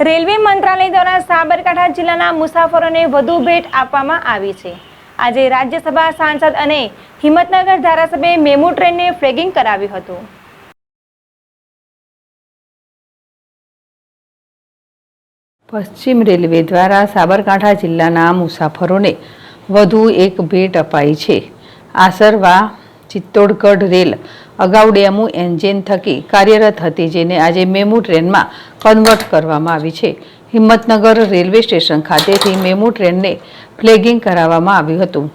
Railway મંત્રાલય દ્વારા સાબરકાંઠા જિલ્લાના મુસાફરોને વધુ ભેટ આપવામાં આવી છે। આજે રાજ્યસભા સાંસદ અને હિંમતનગર ધારાસભ્યે મેમુ ટ્રેનને ફ્લેગિંગ કરાવ્યું હતું। પશ્ચિમ રેલવે દ્વારા સાબરકાંઠા જિલ્લાના મુસાફરોને વધુ એક ભેટ અપાઈ છે। આસરવા ચિત્તોડગઢ રેલ અગાઉ ડેમુ એન્જિન થકી કાર્યરત હતી, જેને આજે મેમુ ટ્રેનમાં કન્વર્ટ કરવામાં આવી છે। હિંમતનગર રેલવે સ્ટેશન ખાતેથી મેમુ ટ્રેનને ફ્લેગિંગ કરાવવામાં આવ્યું હતું।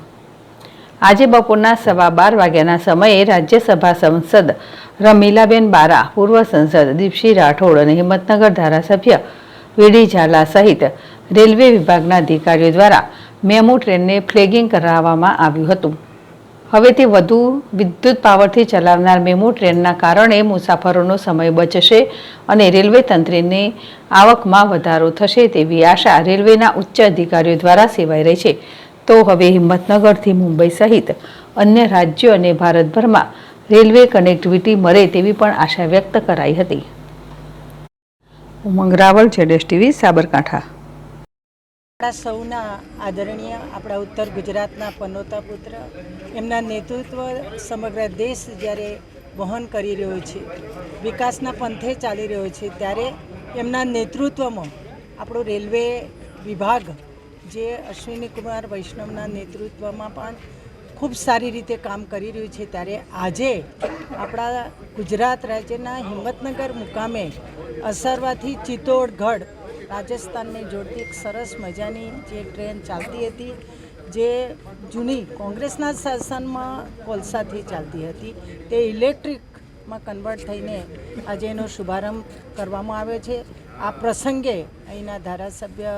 આજે બપોરના 12:15 વાગ્યાના સમયે રાજ્યસભા સાંસદ રમીલાબેન બારા, પૂર્વ સાંસદ દીપસિંહ રાઠોડ અને હિંમતનગર ધારાસભ્ય વીડી ઝાલા સહિત રેલવે વિભાગના અધિકારીઓ દ્વારા મેમુ ટ્રેનને ફ્લેગિંગ કરાવવામાં આવ્યું હતું। હવેથી વધુ વિદ્યુત પાવરથી ચલાવનાર મેમુ ટ્રેનના કારણે મુસાફરોનો સમય બચશે અને રેલવે તંત્રની આવકમાં વધારો થશે તેવી આશા રેલવેના ઉચ્ચ અધિકારીઓ દ્વારા સેવાઈ રહી છે। તો હવે હિંમતનગરથી મુંબઈ સહિત અન્ય રાજ્યો અને ભારતભરમાં રેલવે કનેક્ટિવિટી મળે તેવી પણ આશા વ્યક્ત કરાઈ હતી। ઉમંગ રાવલ, ZS TV, સાબરકાંઠા। આપણા સૌના આદરણીય આપણા ઉત્તર ગુજરાતના પનોતા પુત્ર, એમના નેતૃત્વ સમગ્ર દેશ જ્યારે વહન કરી રહ્યો છે, વિકાસના પંથે ચાલી રહ્યો છે, ત્યારે એમના નેતૃત્વમાં આપણો રેલવે વિભાગ જે અશ્વિની કુમાર વૈષ્ણવના નેતૃત્વમાં પણ ખૂબ સારી રીતે કામ કરી રહ્યું છે, ત્યારે આજે આપણા ગુજરાત રાજ્યના હિંમતનગર મુકામે અસરવાથી ચિત્તોડગઢ રાજસ્થાનને જોડતી એક સરસ મજાની જે ટ્રેન ચાલતી હતી, જે જૂની કોંગ્રેસના શાસનમાં કોલસાથી ચાલતી હતી, તે ઇલેક્ટ્રિકમાં કન્વર્ટ થઈને આજે એનો શુભારંભ કરવામાં આવ્યો છે। આ પ્રસંગે અહીંના ધારાસભ્ય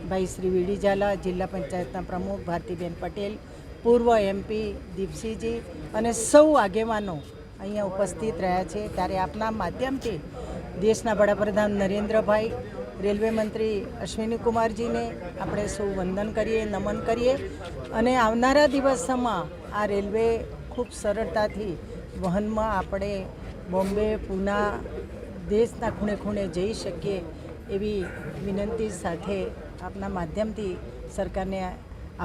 ભાઈ શ્રી વીડી ઝાલા, જિલ્લા પંચાયતના પ્રમુખ ભારતીબેન પટેલ, પૂર્વ MP દીપસિંહજી અને સૌ આગેવાનો અહીંયા ઉપસ્થિત રહ્યા છે। ત્યારે આપના માધ્યમથી દેશના વડાપ્રધાન નરેન્દ્રભાઈ, રેલવે મંત્રી અશ્વિની કુમારજીને આપણે સૌ વંદન કરીએ, નમન કરીએ અને આવનારા દિવસોમાં આ રેલવે ખૂબ સરળતાથી વહનમાં આપણે બોમ્બે, પૂના, દેશના ખૂણે ખૂણે જઈ શકીએ એવી વિનંતી સાથે આપના માધ્યમથી સરકારને